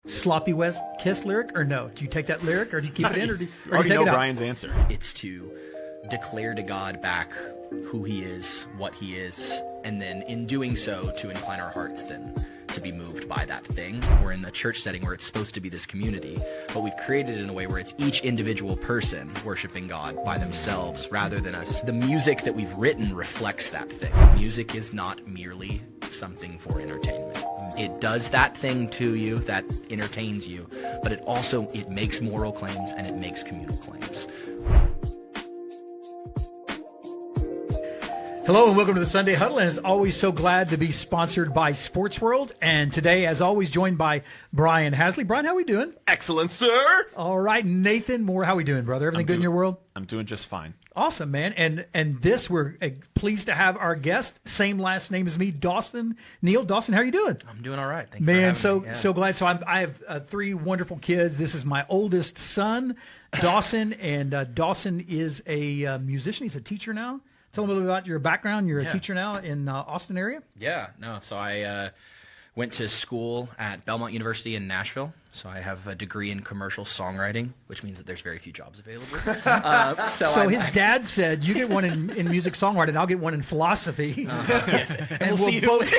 Sloppy West Kiss lyric, or no? Do you take that lyric, or do you keep it in, or do you already take know it out? Brian's answer. It's to declare to God back who he is, what he is, and then in doing so to incline our hearts then to be moved by that thing. We're in a church setting where it's supposed to be this community, but we've created it in a way where it's each individual person worshiping God by themselves rather than us. The music that we've written reflects that thing. Music is not merely something for entertainment. It does that thing to you that entertains you, but it makes moral claims and it makes communal claims. Hello and welcome to the Sunday Huddle, and as always, so glad to be sponsored by Sports World. And today, as always, joined by Brian Hasley. Brian, how we doing? Excellent, sir. All right, Nathan Moore, how we doing, brother? Everything good in your world? I'm doing just fine. Awesome, man. And this, we're pleased to have our guest, same last name as me, Dawson Neal. Dawson, how are you doing? I'm doing all right. Thank you Man, for having me. so glad. So I have three wonderful kids. This is my oldest son, Dawson, and Dawson is a musician. He's a teacher now. Tell them a little bit about your background. You're a teacher now in Austin area? So I went to school at Belmont University in Nashville. So I have a degree in commercial songwriting, which means that there's very few jobs available. So his dad said, you get one in music songwriting, I'll get one in philosophy. Yes, and we'll both,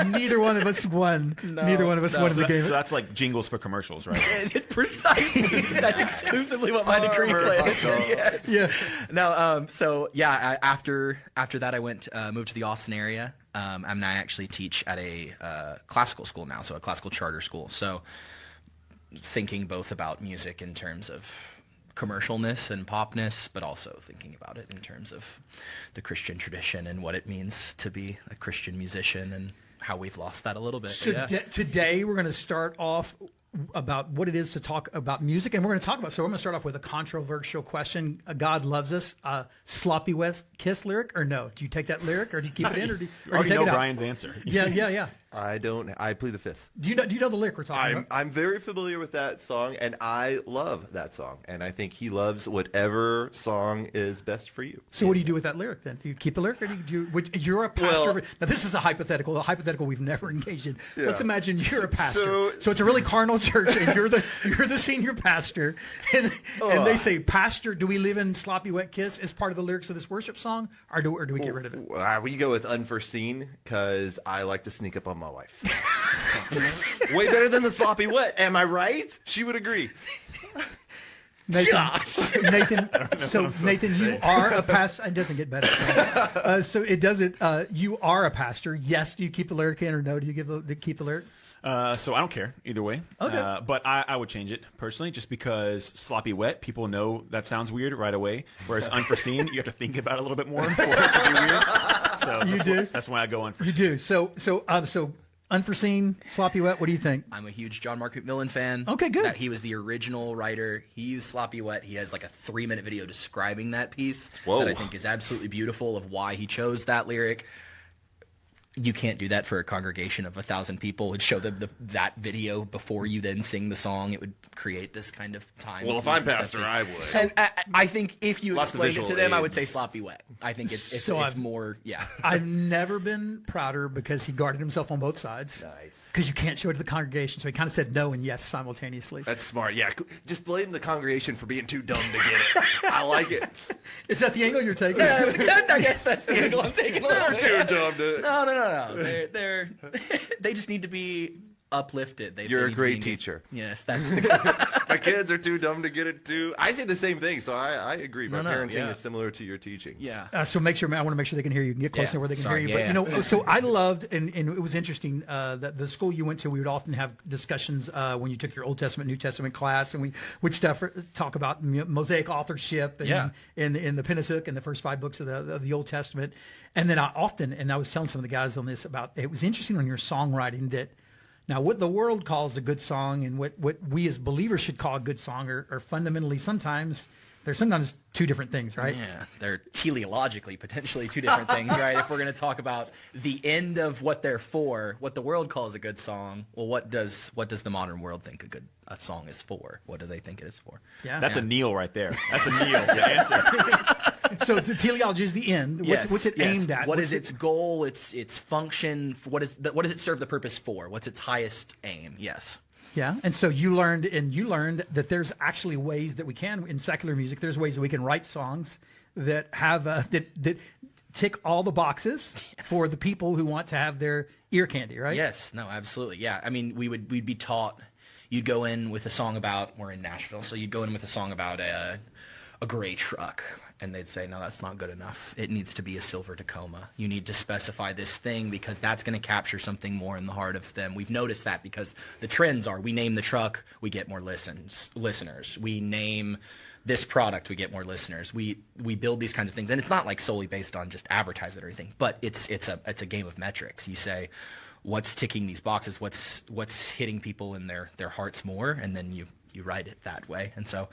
neither one of us won. Neither one of us won in the game. So that's like jingles for commercials, right? Precisely. That's exclusively what my degree played. Yes. Yeah. No. After that, I moved to the Austin area. And I actually teach at a classical school now, so a classical charter school. So thinking both about music in terms of commercialness and popness, but also thinking about it in terms of the Christian tradition and what it means to be a Christian musician and how we've lost that a little bit. So today we're going to start off about what it is to talk about music, and we're going to talk about. So I'm going to start off with a controversial question. God loves us. Sloppy West Kiss lyric, or no? Do you take that lyric, or do you keep it in, or do you already take know it out? Brian's answer. Yeah. I don't. I plead the fifth. Do you know the lyric we're talking about? I'm very familiar with that song, and I love that song. And I think he loves whatever song is best for you. So what do you do with that lyric then? Do you keep the lyric, or you're a pastor? Well, now this is a hypothetical we've never engaged in. Yeah. Let's imagine you're a pastor. So it's a really carnal church, and you're the senior pastor, and they say, "Pastor, do we live in Sloppy Wet Kiss?" as part of the lyrics of this worship song, or do we get rid of it? We go with unforeseen because I like to sneak up on my wife. Way better than the sloppy wet. Am I right? She would agree. Nathan, Nathan, you are a pastor. It doesn't get better. So it doesn't. You are a pastor. Yes. Do you keep the lyric in, or no? Do you keep the lyric? So I don't care either way. Okay. But I would change it personally, just because sloppy wet, people know that sounds weird right away. Whereas unforeseen, you have to think about it a little bit more for it to be weird. So that's why I go unforeseen. You do. So unforeseen, sloppy wet. What do you think? I'm a huge John Mark McMillan fan. Okay, good. He was the original writer. He used Sloppy Wet. He has like a 3-minute video describing that piece that I think is absolutely beautiful of why he chose that lyric. You can't do that for a congregation of 1,000 people and show them that video before you then sing the song. It would create this kind of time. Well, if I'm pastor, I would. And I think if you Lots of explained it to them, visual I would say aids. sloppy wet. I think it's more, yeah. I've never been prouder because he guarded himself on both sides. Nice. Because you can't show it to the congregation, so he kind of said no and yes simultaneously. That's smart. Yeah. Just blame the congregation for being too dumb to get it. I like it. Is that the angle you're taking? I guess that's the angle I'm taking. They're too dumb to. No. They just need to be uplifted. You're a need great to be- teacher. Yes, that's the My kids are too dumb to get it too. I say the same thing, so I agree. My No, parenting yeah. is similar to your teaching. yeah. So make sure, I want to make sure they can hear you. Get close Yeah. to where they can Sorry, hear you. yeah, But so I loved, and it was interesting that the school you went to, we would often have discussions when you took your Old Testament, New Testament class, and we'd talk about Mosaic authorship and in the Pentateuch and the first 5 books of the Old Testament. And then I was telling some of the guys on this about, it was interesting on your songwriting that, now, what the world calls a good song and what we as believers should call a good song are fundamentally they're sometimes two different things, right? Yeah, they're teleologically potentially two different things, right? If we're going to talk about the end of what they're for, what the world calls a good song, well, what does the modern world think a song is for? What do they think it is for? Yeah. That's a Neil right there. That's a Neil. The answer. So the teleology is the end. What's it aimed at? What is its goal? Its function? What does it serve the purpose for? What's its highest aim? Yes. Yeah, and so you learned that there's actually ways that we can, in secular music, there's ways that we can write songs that have that tick all the boxes for the people who want to have their ear candy, right? Yes, no, absolutely. Yeah, I mean, we'd be taught. You'd go in with a song about, we're in Nashville, so you'd go in with a song about a gray truck, and they'd say, no, that's not good enough. It needs to be a silver Tacoma. You need to specify this thing because that's going to capture something more in the heart of them. We've noticed that because the trends are, we name the truck, we get more listeners. We name this product, we get more listeners. We build these kinds of things, and it's not like solely based on just advertisement or anything, but it's a game of metrics. You say, what's ticking these boxes? What's hitting people in their hearts more, and then you write it that way. And so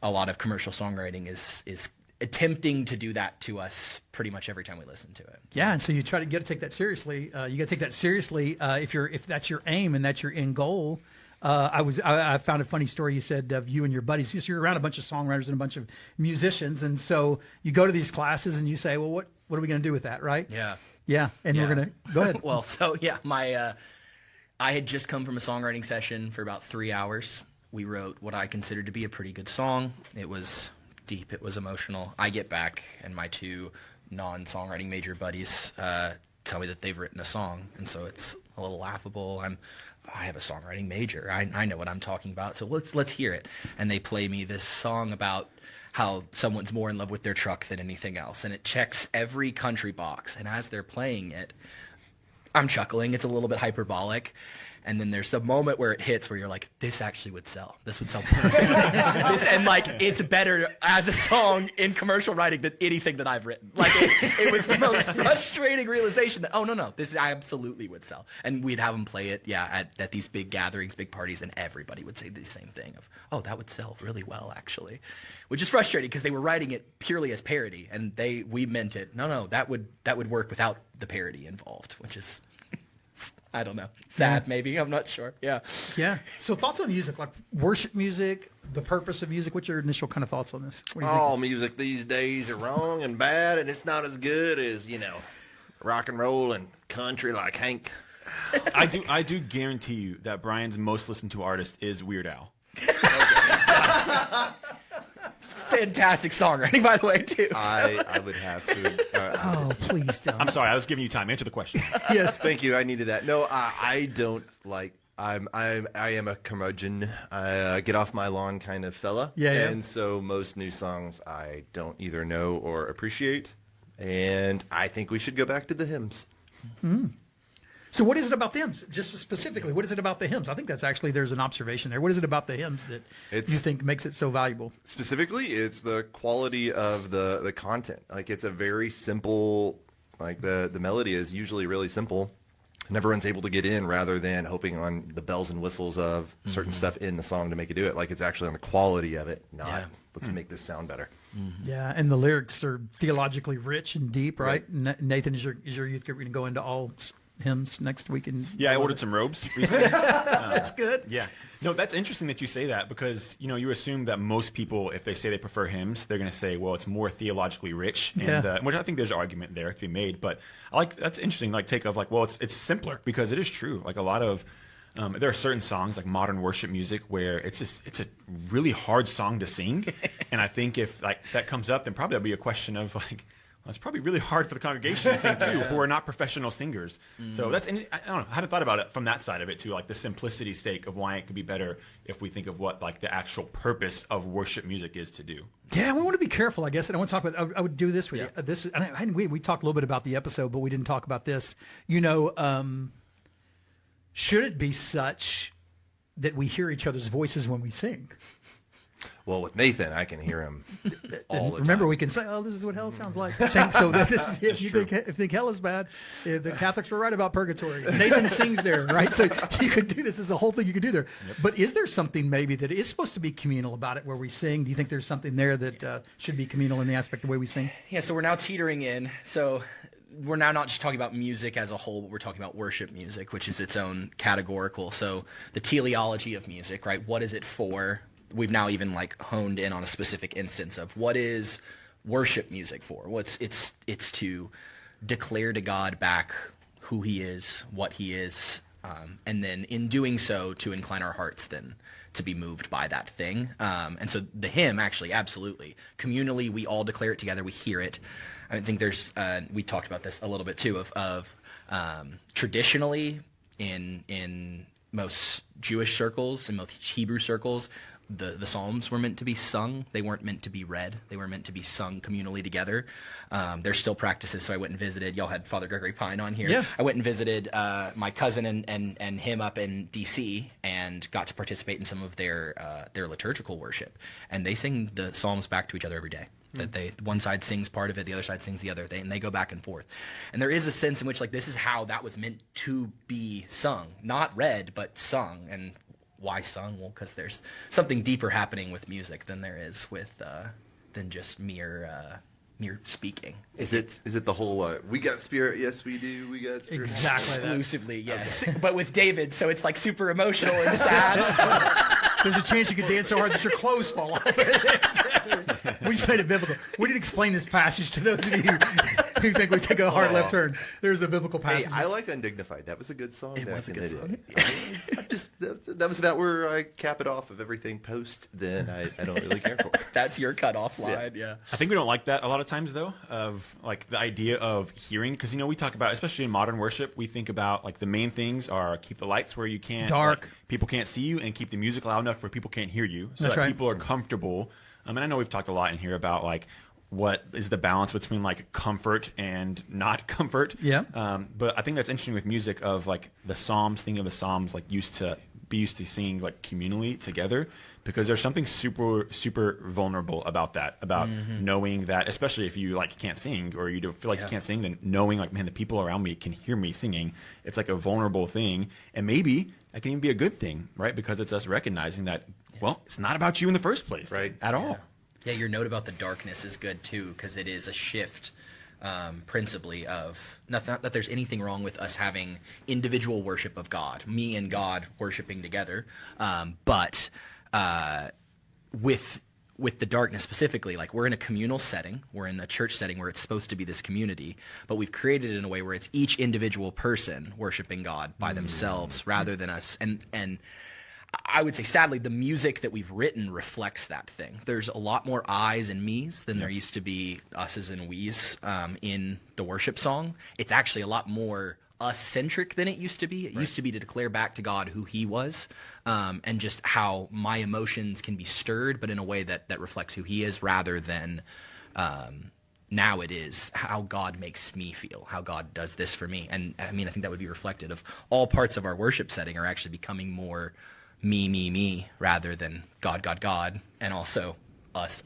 a lot of commercial songwriting is attempting to do that to us pretty much every time we listen to it. Yeah, and so you try to take that seriously. You got to take that seriously if that's your aim and that's your end goal. I found a funny story you said of you and your buddies. You're around a bunch of songwriters and a bunch of musicians, and so you go to these classes and you say, well, what are we going to do with that, right? Yeah. Yeah, and we're going to go ahead. Well, so yeah, I had just come from a songwriting session for about 3 hours. We wrote what I considered to be a pretty good song. It was deep. It was emotional. I get back, and my two non-songwriting major buddies tell me that they've written a song, and so it's a little laughable. I have a songwriting major. I know what I'm talking about, so let's hear it. And they play me this song about how someone's more in love with their truck than anything else, and it checks every country box. And as they're playing it, I'm chuckling. It's a little bit hyperbolic. And then there's a moment where it hits where you're like, this actually would sell. This would sell perfectly. And like, it's better as a song in commercial writing than anything that I've written. Like, it was the most frustrating realization that, oh, no, this absolutely would sell. And we'd have them play it, at these big gatherings, big parties, and everybody would say the same thing of, oh, that would sell really well, actually. Which is frustrating because they were writing it purely as parody, and we meant it. No, that would work without the parody involved, which is, I don't know, sad maybe. I'm not sure. Yeah. Yeah. So thoughts on music, like worship music, the purpose of music. What's your initial kind of thoughts on this? All music these days are wrong and bad, and it's not as good as rock and roll and country like Hank. I do guarantee you that Brian's most listened to artist is Weird Al. Fantastic songwriting, by the way, too. I would have to. Oh, please don't. I'm sorry, I was giving you time. Answer the question. Yes. Thank you. I needed that. No, I don't like. I am a curmudgeon. Get off my lawn kind of fella. Yeah. And so most new songs I don't either know or appreciate, and I think we should go back to the hymns. Mm. So what is it about the hymns? Just specifically, what is it about the hymns? I think that's actually, there's an observation there. What is it about the hymns that you think makes it so valuable? Specifically, it's the quality of the content. Like, it's a very simple, like the melody is usually really simple, and everyone's able to get in rather than hoping on the bells and whistles of certain stuff in the song to make it do it. Like, it's actually on the quality of it, not let's make this sound better. Mm-hmm. Yeah, and the lyrics are theologically rich and deep, right? Nathan, is your youth group going to go into all hymns next week? I ordered some robes recently. That's good. Yeah. No, that's interesting that you say that because, you assume that most people, if they say they prefer hymns, they're going to say, well, it's more theologically rich. And, which I think there's an argument there to be made. But that's interesting, take of well, it's simpler because it is true. Like a lot of, there are certain songs like modern worship music where it's a really hard song to sing. And I think if that comes up, then probably there'll be a question of it's probably really hard for the congregation to sing too, who are not professional singers. So I don't know. I hadn't thought about it from that side of it too, like the simplicity's sake of why it could be better if we think of what the actual purpose of worship music is to do. Yeah, we want to be careful, I guess. And I want to talk about. I would do this with you. This, and we talked a little bit about the episode, but we didn't talk about this. Should it be such that we hear each other's voices when we sing? Well, with Nathan, I can hear him all the time. Remember, we can say, "Oh, this is what hell sounds like." So if you think hell is bad, if the Catholics were right about purgatory, Nathan sings there, right? So you could do this. This is a whole thing you could do there. Yep. But is there something maybe that is supposed to be communal about it, where we sing? Do you think there's something there that should be communal in the aspect of the way we sing? Yeah. So we're now teetering in. So we're now not just talking about music as a whole, but we're talking about worship music, which is its own categorical. So the teleology of music, right? What is it for? We've now even honed in on a specific instance of what is worship music for. Well, it's to declare to God back who he is, what he is, and then in doing so to incline our hearts then to be moved by that thing. And so the hymn, actually, absolutely. Communally, we all declare it together. We hear it. I think there's, we talked about this a little bit too, of traditionally in most Jewish circles and most Hebrew circles, the Psalms were meant to be sung. They weren't meant to be read. They were meant to be sung communally together. There's still practices, so I went and visited. Y'all had Father Gregory Pine on here. Yeah. I went and visited my cousin and him up in D.C. and got to participate in some of their liturgical worship. And they sing the Psalms back to each other every day. That one side sings part of it, the other side sings the other, and they go back and forth. And there is a sense in which, like, this is how that was meant to be sung, not read, but sung. And why sung? Well, because there's something deeper happening with music than there is with than just mere speaking. Is it the whole we got spirit? Yes, we do. We got spirit. Exactly. Exclusively, yes. Okay. But with David, so it's like super emotional and sad. There's a chance you could dance so hard that your clothes fall off. We just made it biblical. We didn't explain this passage to those of you who think we take a hard left turn. There's a biblical passage. Hey, I like Undignified. That was a good song. It was a good song. That was about where I cap it off of everything post. Then I don't really care for. That's your cutoff line, yeah. I think we don't like that a lot of times, though, of like the idea of hearing, because we talk about, especially in modern worship, we think about like the main things are keep the lights where you can't, dark, like, people can't see you, and keep the music loud enough where people can't hear you, so that people are comfortable. And I know we've talked a lot in here about like what is the balance between like comfort and not comfort. Yeah. But I think that's interesting with music of like the Psalms, thinking of the Psalms like used to singing like communally together, because there's something super vulnerable about that, about knowing that, especially if you like can't sing or you don't feel like you can't sing, then knowing like, man, the people around me can hear me singing. It's like a vulnerable thing, and maybe that can even be a good thing, right? Because it's us recognizing that, well, it's not about you in the first place, right? At all. Yeah, your note about the darkness is good too, because it is a shift, principally of not that there's anything wrong with us having individual worship of God, me and God worshiping together, but with the darkness specifically, like we're in a communal setting, we're in a church setting where it's supposed to be this community, but we've created it in a way where it's each individual person worshiping God by themselves rather than us. And I would say, sadly, the music that we've written reflects that thing. There's a lot more I's and me's than there used to be us's and we's in the worship song. It's actually a lot more us-centric than it used to be. It used to be to declare back to God who he was, and just how my emotions can be stirred, but in a way that reflects who he is, rather than now it is how God makes me feel, how God does this for me. And I mean, I think that would be reflected of all parts of our worship setting are actually becoming more me, rather than God, and also us,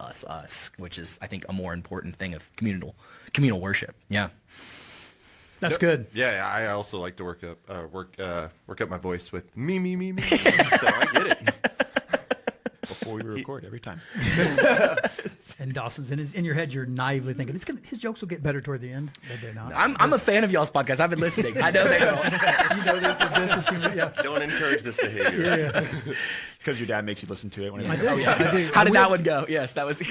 which is, I think, a more important thing of communal worship. Yeah. That's good. Yeah, I also like to work up my voice with me. So I get it. Before we record every time. And Dawson's in your head, you're naively thinking his jokes will get better toward the end. But they're not. I'm a fan of y'all's podcast. I've been listening. I know they don't. You know this. Don't encourage this behavior. Yeah. Because your dad makes you listen to it. I do. How did that one go? Yes, that was.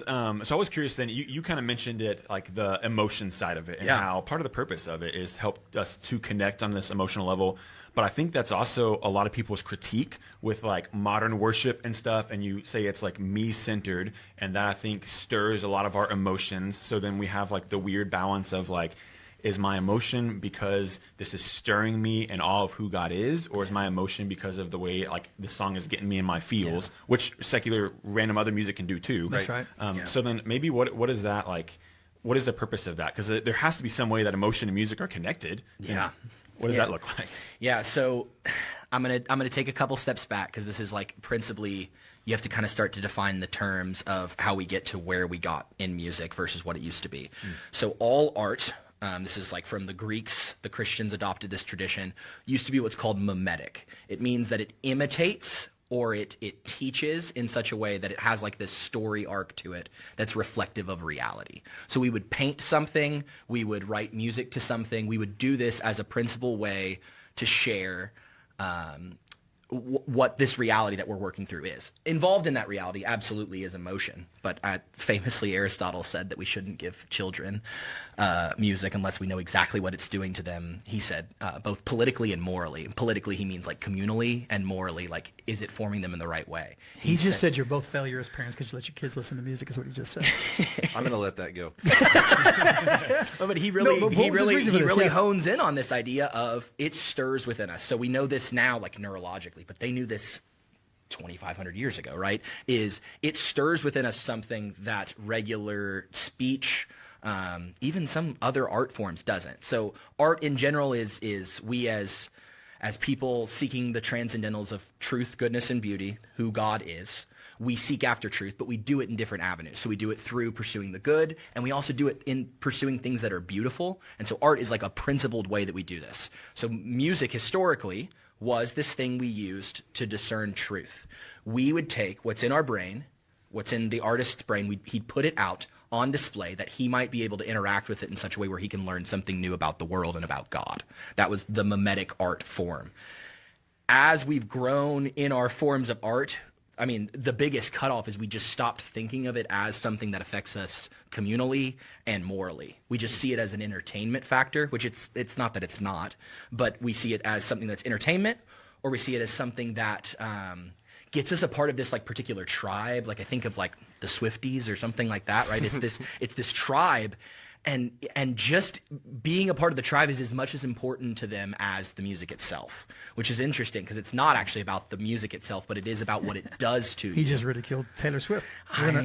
I was curious then, you kind of mentioned it, like the emotion side of it, and how part of the purpose of it is help us to connect on this emotional level. But I think that's also a lot of people's critique with like modern worship and stuff, and you say it's like me-centered, and that I think stirs a lot of our emotions. So then we have like the weird balance of like, is my emotion because this is stirring me in awe of who God is, or is my emotion because of the way like the song is getting me in my feels, which secular random other music can do too. That's right. So then maybe what is that like? What is the purpose of that? Because there has to be some way that emotion and music are connected. Yeah. What does that look like? Yeah, so I'm gonna take a couple steps back, because this is like principally you have to kind of start to define the terms of how we get to where we got in music versus what it used to be. So all art, this is like from the Greeks, the Christians adopted this tradition, used to be what's called mimetic. It means that it imitates or it teaches in such a way that it has like this story arc to it that's reflective of reality. So we would paint something, we would write music to something, we would do this as a principal way to share what this reality that we're working through is. Involved in that reality absolutely is emotion, but famously Aristotle said that we shouldn't give children music unless we know exactly what it's doing to them. He said both politically and morally. Politically he means like communally, and morally like is it forming them in the right way. He just said you're both failures parents because you let your kids listen to music is what he just said. I'm going to let that go. But he really hones in on this idea of it stirs within us. So we know this now like neurologically, but they knew this 2,500 years ago, right? Is it stirs within us something that regular speech, even some other art forms doesn't. So art in general is we as people seeking the transcendentals of truth, goodness, and beauty, who God is. We seek after truth, but we do it in different avenues. So we do it through pursuing the good, and we also do it in pursuing things that are beautiful. And so art is like a principled way that we do this. So music historically was this thing we used to discern truth. We would take what's in our brain, what's in the artist's brain, he'd put it out on display that he might be able to interact with it in such a way where he can learn something new about the world and about God. That was the mimetic art form. As we've grown in our forms of art, I mean, the biggest cutoff is we just stopped thinking of it as something that affects us communally and morally. We just see it as an entertainment factor, which it's not that it's not, but we see it as something that's entertainment, or we see it as something that gets us a part of this like particular tribe. Like I think of like the Swifties or something like that, right? It's this tribe. And just being a part of the tribe is as much as important to them as the music itself, which is interesting because it's not actually about the music itself, but it is about what it does to you. He just ridiculed Taylor Swift. I'm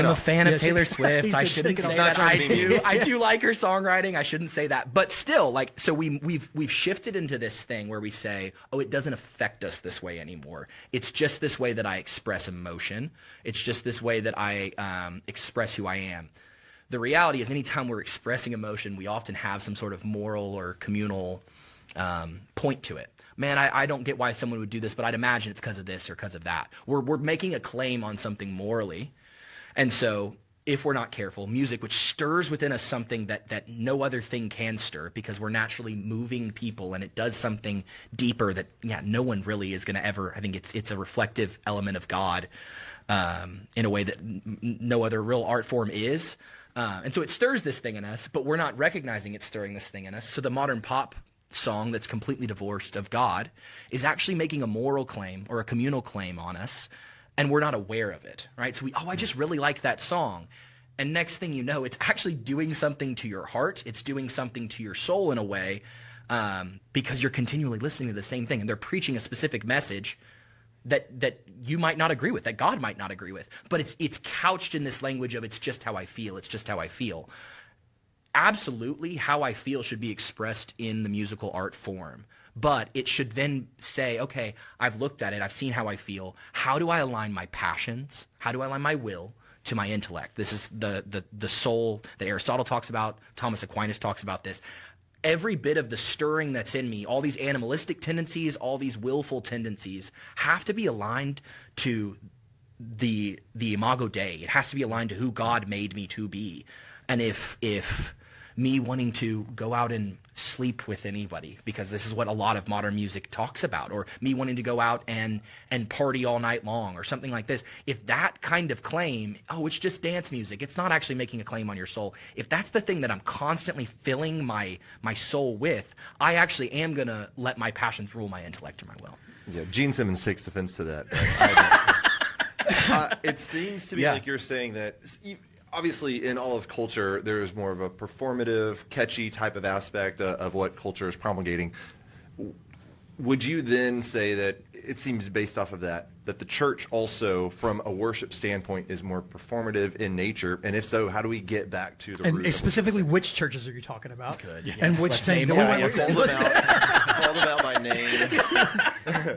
a fan of Taylor Swift. I shouldn't say that. I do like her songwriting. I shouldn't say that. But still, like, so we've shifted into this thing where we say, oh, it doesn't affect us this way anymore. It's just this way that I express emotion. It's just this way that I express who I am. The reality is anytime we're expressing emotion, we often have some sort of moral or communal point to it. Man, I don't get why someone would do this, but I'd imagine it's because of this or because of that. We're making a claim on something morally. And so if we're not careful, music, which stirs within us something that no other thing can stir because we're naturally moving people and it does something deeper that, no one really is going to ever, I think it's a reflective element of God in a way that no other real art form is. And so it stirs this thing in us, but we're not recognizing it's stirring this thing in us. So the modern pop song that's completely divorced of God is actually making a moral claim or a communal claim on us, and we're not aware of it, right? So I just really like that song. And next thing you know, it's actually doing something to your heart. It's doing something to your soul in a way because you're continually listening to the same thing, and they're preaching a specific message that you might not agree with, that God might not agree with. But it's couched in this language of it's just how I feel, it's just how I feel. Absolutely, how I feel should be expressed in the musical art form. But it should then say, okay, I've looked at it, I've seen how I feel. How do I align my passions? How do I align my will to my intellect? This is the soul that Aristotle talks about. Thomas Aquinas talks about this. Every bit of the stirring that's in me, all these animalistic tendencies, all these willful tendencies, have to be aligned to the imago Dei. It has to be aligned to who God made me to be. And if me wanting to go out and sleep with anybody, because this is what a lot of modern music talks about, or me wanting to go out and party all night long or something like this, if that kind of claim, oh, it's just dance music, it's not actually making a claim on your soul, if that's the thing that I'm constantly filling my soul with, I actually am going to let my passions rule my intellect or my will. Yeah, Gene Simmons takes offense to that. It seems to me like you're saying that obviously in all of culture there's more of a performative, catchy type of aspect of what culture is promulgating. Would you then say that it seems based off of that the church also from a worship standpoint is more performative in nature? And if so, how do we get back to the root? And specifically, which churches are you talking about? Good. Yes. And which thing? Call them out by name.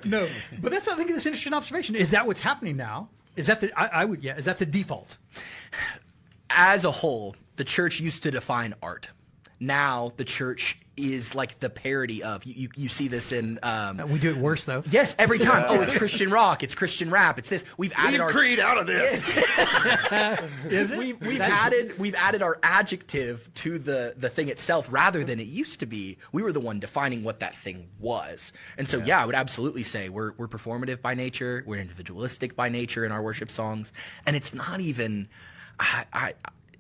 No, but I think that's an interesting observation. Is that what's happening now? Is that is that the default? As a whole, the church used to define art. Now the church is like the parody of. You see this in. We do it worse though. Yes, every time. Oh, it's Christian rock. It's Christian rap. It's this. We've added our Creed out of this. Is it? We've added our adjective to the thing itself rather than it used to be. We were the one defining what that thing was. And so I would absolutely say we're performative by nature. We're individualistic by nature in our worship songs, and it's not even.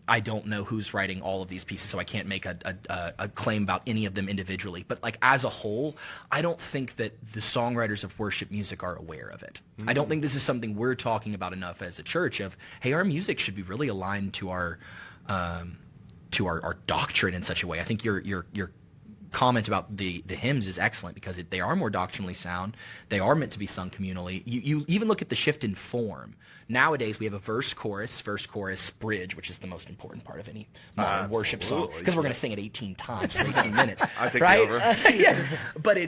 I don't know who's writing all of these pieces, so I can't make a claim about any of them individually. But like as a whole, I don't think that the songwriters of worship music are aware of it. I don't think this is something we're talking about enough as a church of, hey, our music should be really aligned to our doctrine in such a way. I think your comment about the hymns is excellent because they are more doctrinally sound. They are meant to be sung communally. You even look at the shift in form. Nowadays, we have a verse, chorus, bridge, which is the most important part of any modern worship song because we're going to sing it 18 times in 18 minutes. I take right? over. Yes, but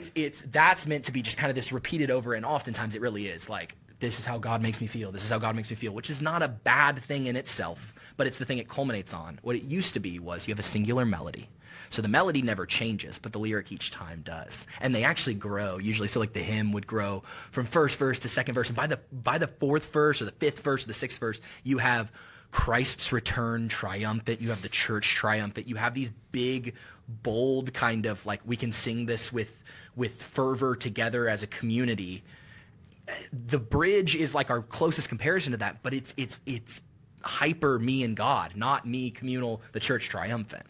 that's meant to be just kind of this repeated over, and oftentimes it really is like, this is how God makes me feel. This is how God makes me feel, which is not a bad thing in itself, but it's the thing it culminates on. What it used to be was you have a singular melody. So the melody never changes, but the lyric each time does. And they actually grow, usually. So like the hymn would grow from first verse to second verse. And by the fourth verse or the fifth verse or the sixth verse, you have Christ's return triumphant. You have the church triumphant. You have these big, bold kind of like, we can sing this with fervor together as a community. The bridge is like our closest comparison to that, but it's hyper me and God, not me communal, the church triumphant.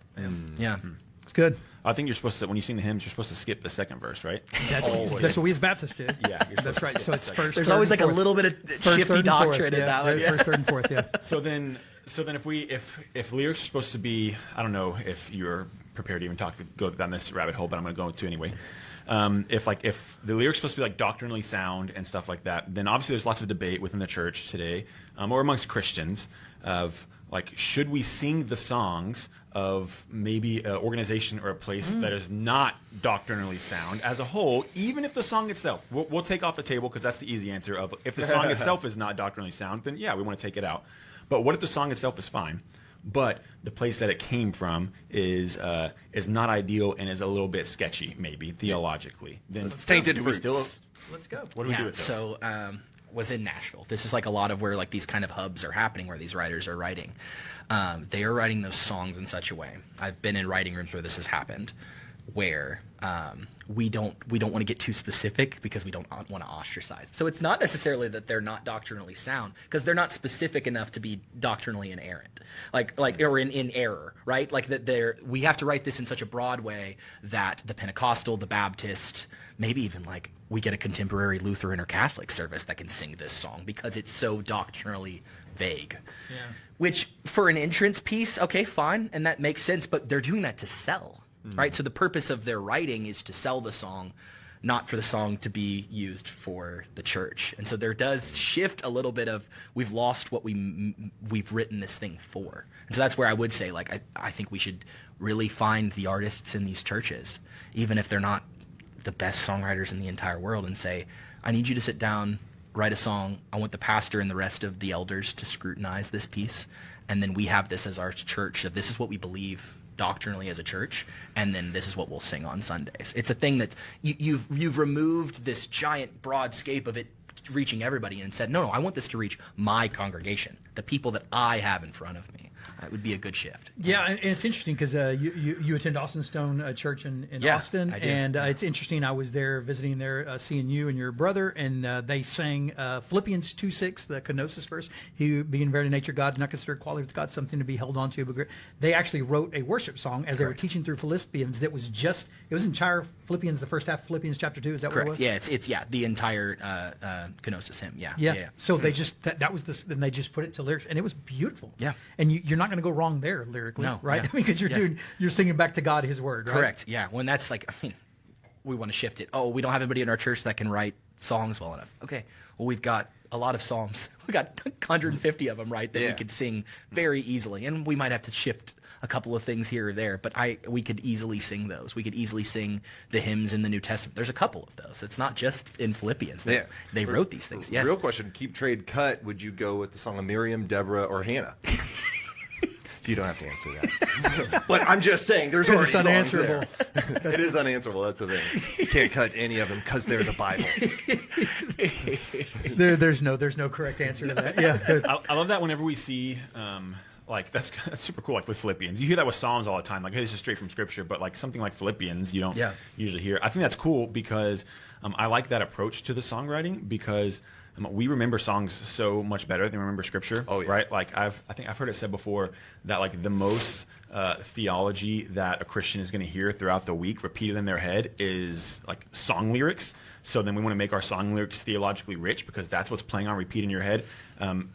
Yeah. It's good. I think you're supposed to, when you sing the hymns, you're supposed to skip the second verse, right? That's what we as Baptists did. Yeah, that's right. So it's first. There's always like a little bit of shifty doctrine in that one. First, third, and fourth. Yeah. So then if lyrics are supposed to be, I don't know if you're prepared to even go down this rabbit hole, but I'm going to go into anyway. If the lyrics are supposed to be like doctrinally sound and stuff like that, then obviously there's lots of debate within the church today, or amongst Christians, of like, should we sing the songs of maybe an organization or a place that is not doctrinally sound as a whole, even if the song itself, we'll take off the table because that's the easy answer of, if the song itself is not doctrinally sound, then yeah, we want to take it out. But what if the song itself is fine, but the place that it came from is not ideal and is a little bit sketchy, maybe theologically? Then it's tainted roots. Let's go. What do we do with this? So was in Nashville. This is like a lot of where like these kind of hubs are happening, where these writers are writing. They are writing those songs in such a way. I've been in writing rooms where this has happened, where we don't want to get too specific because we don't want to ostracize. So it's not necessarily that they're not doctrinally sound, because they're not specific enough to be doctrinally inerrant, or in error, right? Like that we have to write this in such a broad way that the Pentecostal, the Baptist, maybe even like we get a contemporary Lutheran or Catholic service that can sing this song because it's so doctrinally vague. Yeah. Which for an entrance piece, okay, fine, and that makes sense, but they're doing that to sell. Right, so the purpose of their writing is to sell the song, not for the song to be used for the church. And so there does shift a little bit of, we've lost what we've written this thing for. And so that's where I would say, like, I think we should really find the artists in these churches, even if they're not the best songwriters in the entire world, and say, I need you to sit down, write a song. I want the pastor and the rest of the elders to scrutinize this piece, and then we have this as our church, that this is what we believe doctrinally as a church, and then this is what we'll sing on Sundays. It's a thing that you've removed this giant broad scape of it reaching everybody and said, no, I want this to reach my congregation, the people that I have in front of me. It would be a good shift. Yeah, and it's interesting because you attend Austin Stone Church in Austin, I do. and it's interesting. I was there visiting there, seeing you and your brother, and they sang Philippians 2:6, the kenosis verse. He, being very nature God, did not consider equality with God something to be held on to. But they actually wrote a worship song as they were teaching through Philippians. That was it was entire Philippians, the first half of Philippians chapter 2. Is that Correct. what it was? Yeah, it's the entire kenosis hymn. Yeah. So they just that was this. Then they just put it to lyrics, and it was beautiful. Yeah. And you're not going to go wrong there lyrically, No, right? yeah. I mean, because you're singing back to God His word, right? Correct. Yeah. When that's like, I mean, we want to shift it. Oh, we don't have anybody in our church that can write songs well enough. Okay. Well, we've got a lot of psalms. We got 150 of them, right? That we could sing very easily, and we might have to shift a couple of things here or there, but we could easily sing those. We could easily sing the hymns in the New Testament. There's a couple of those. It's not just in Philippians. They wrote these things. Yes. Real question: keep, trade, cut. Would you go with the song of Miriam, Deborah, or Hannah? You don't have to answer that. But I'm just saying, there's already it's unanswerable. songs there. It is unanswerable. That's the thing. You can't cut any of them because they're the Bible. There's no correct answer to that. Yeah, good. I love that whenever we see, like, that's super cool, like with Philippians. You hear that with Psalms all the time, like, hey, this is straight from Scripture, but like something like Philippians, you don't usually hear. I think that's cool because I like that approach to the songwriting because we remember songs so much better than we remember Scripture. Oh, yeah. Right? Like, I think I've heard it said before that, like, the most theology that a Christian is going to hear throughout the week repeated in their head is, like, song lyrics. So then we want to make our song lyrics theologically rich because that's what's playing on repeat in your head.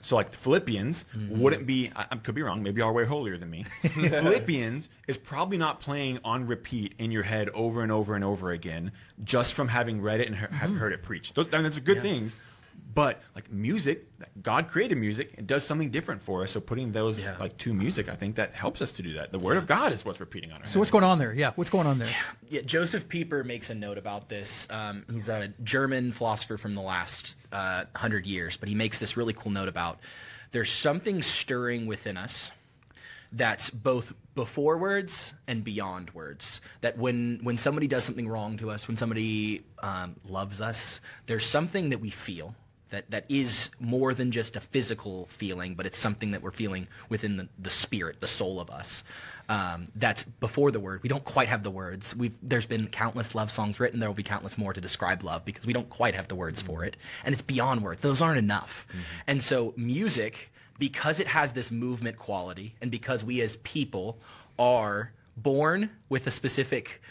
So like the Philippians wouldn't be, I could be wrong, maybe y'all are way holier than me. Philippians is probably not playing on repeat in your head over and over and over again just from having read it and having heard it preached. Those are good things. But like music, God created music and does something different for us. So putting those like to music, I think that helps us to do that. The Word of God is what's repeating on our So what's going on there? Yeah, what's going on there? Yeah, Joseph Pieper makes a note about this. He's a German philosopher from the last 100 years, but he makes this really cool note about there's something stirring within us that's both before words and beyond words. That when somebody does something wrong to us, when somebody loves us, there's something that we feel that is more than just a physical feeling, but it's something that we're feeling within the spirit, the soul of us. That's before the word. We don't quite have the words. There's been countless love songs written. There will be countless more to describe love because we don't quite have the words for it. And it's beyond words. Those aren't enough. And so music, because it has this movement quality and because we as people are born with a specific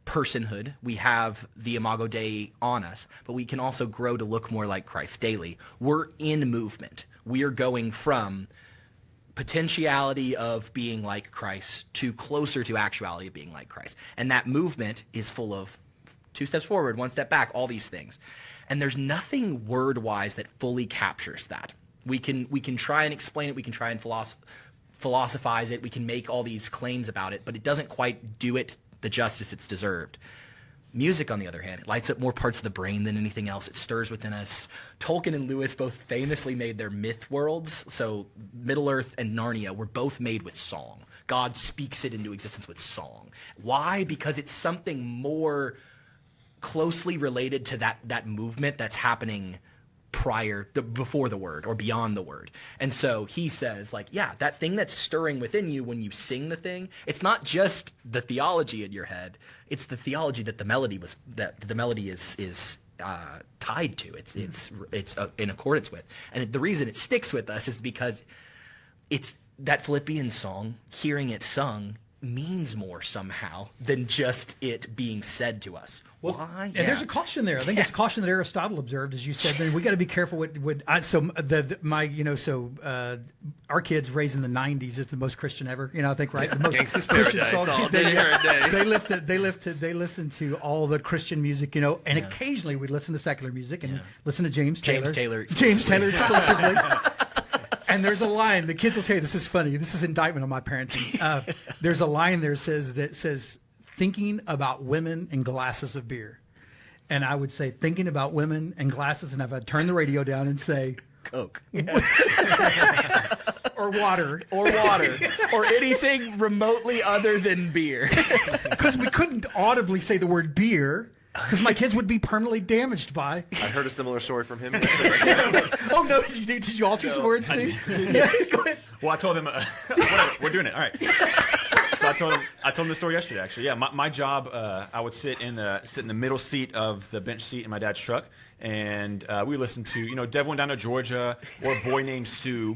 personhood, we have the Imago Dei on us, but we can also grow to look more like Christ daily. We're in movement. We are going from potentiality of being like Christ to closer to actuality of being like Christ. And that movement is full of 2 steps forward, 1 step back, all these things. And there's nothing word-wise that fully captures that. We can try and explain it, we can try and philosophize it, we can make all these claims about it, but it doesn't quite do it the justice it's deserved. Music, on the other hand, it lights up more parts of the brain than anything else. It stirs within us. Tolkien and Lewis both famously made their myth worlds. So Middle-earth and Narnia were both made with song. God speaks it into existence with song. Why? Because it's something more closely related to that movement that's happening before the word or beyond the word. And so he says, like, yeah, that thing that's stirring within you when you sing the thing, it's not just the theology in your head, it's the theology that the melody is tied to. It's in accordance with. And the reason it sticks with us is because it's that Philippians song, hearing it sung, means more somehow than just it being said to us. Well, why? And there's a caution there. I think it's a caution that Aristotle observed, as you said. Then we got to be careful our kids raised in the '90s is the most Christian ever. I think, right? The most Christian song. They listen to all the Christian music, and occasionally we listen to secular music and listen to James Taylor exclusively. And there's a line, the kids will tell you, this is funny, this is indictment on my parenting. There's a line there that says, thinking about women and glasses of beer. And I would say, thinking about women and glasses, and I'd turn the radio down and say, Coke. Or water. Or anything remotely other than beer. Because we couldn't audibly say the word beer. Because my kids would be permanently damaged by. I heard a similar story from him. Oh, no, did you alter some words, too? Yeah, go ahead. Well, I told him, whatever, we're doing it. All right. So I told him the story yesterday, actually. Yeah, my job, I would sit in the middle seat of the bench seat in my dad's truck, and we listened to, Devil Went Down to Georgia or Boy Named Sue.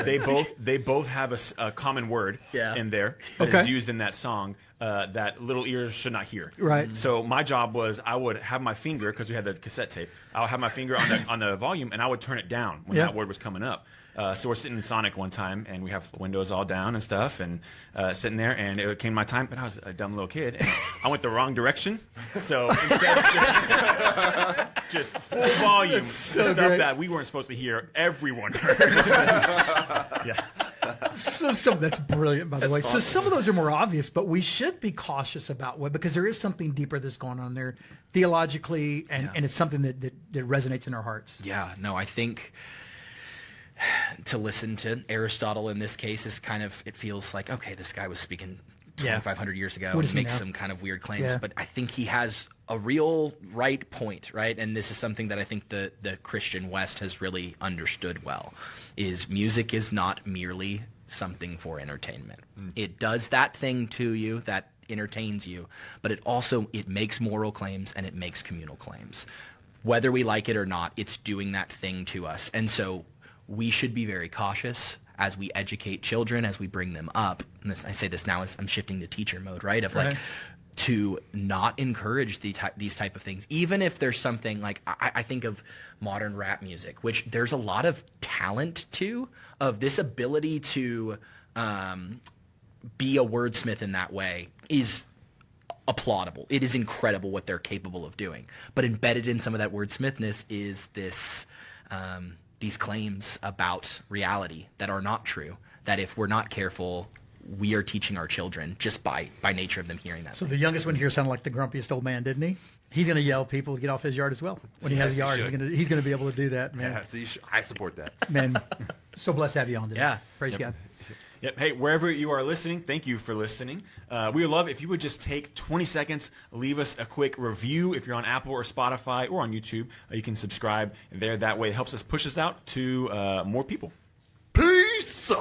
They both have a common word in there that is used in that song. That little ears should not hear. Right. So my job was I would have my finger, because we had the cassette tape, I would have my finger on the volume, and I would turn it down when that word was coming up. So we're sitting in Sonic one time, and we have windows all down and stuff, and sitting there, and it came my time, but I was a dumb little kid, and I went the wrong direction. So instead of just full volume, stuff that we weren't supposed to hear, everyone heard. Yeah. So that's brilliant, by the way. Awesome. So some of those are more obvious, but we should be cautious about because there is something deeper that's going on there theologically, and it's something that resonates in our hearts. Yeah, no, I think to listen to Aristotle in this case is kind of, it feels like, okay, this guy was speaking 2,500 years ago and makes some kind of weird claims, but I think he has a real right point, right? And this is something that I think the Christian West has really understood well, is music is not merely something for entertainment. It does that thing to you that entertains you, but it makes moral claims and it makes communal claims. Whether we like it or not, it's doing that thing to us. And so we should be very cautious as we educate children, as we bring them up. And I say this now as I'm shifting to teacher mode, right? Of like, to not encourage these type of things, even if there's something like, I think of modern rap music, which there's a lot of talent to, of this ability to be a wordsmith in that way is applaudable. It is incredible what they're capable of doing. But embedded in some of that wordsmithness is this these claims about reality that are not true, that if we're not careful, we are teaching our children just by nature of them hearing that. So the youngest one here sounded like the grumpiest old man, didn't he? He's going to yell people to get off his yard as well. When he has a yard, he's going to be able to do that, man. Yeah, so I support that. Man, so blessed to have you on today. Yeah. Praise God. Yep. Hey, wherever you are listening, thank you for listening. We would love if you would just take 20 seconds, leave us a quick review. If you're on Apple or Spotify or on YouTube, you can subscribe there. That way it helps us push us out to more people. Peace!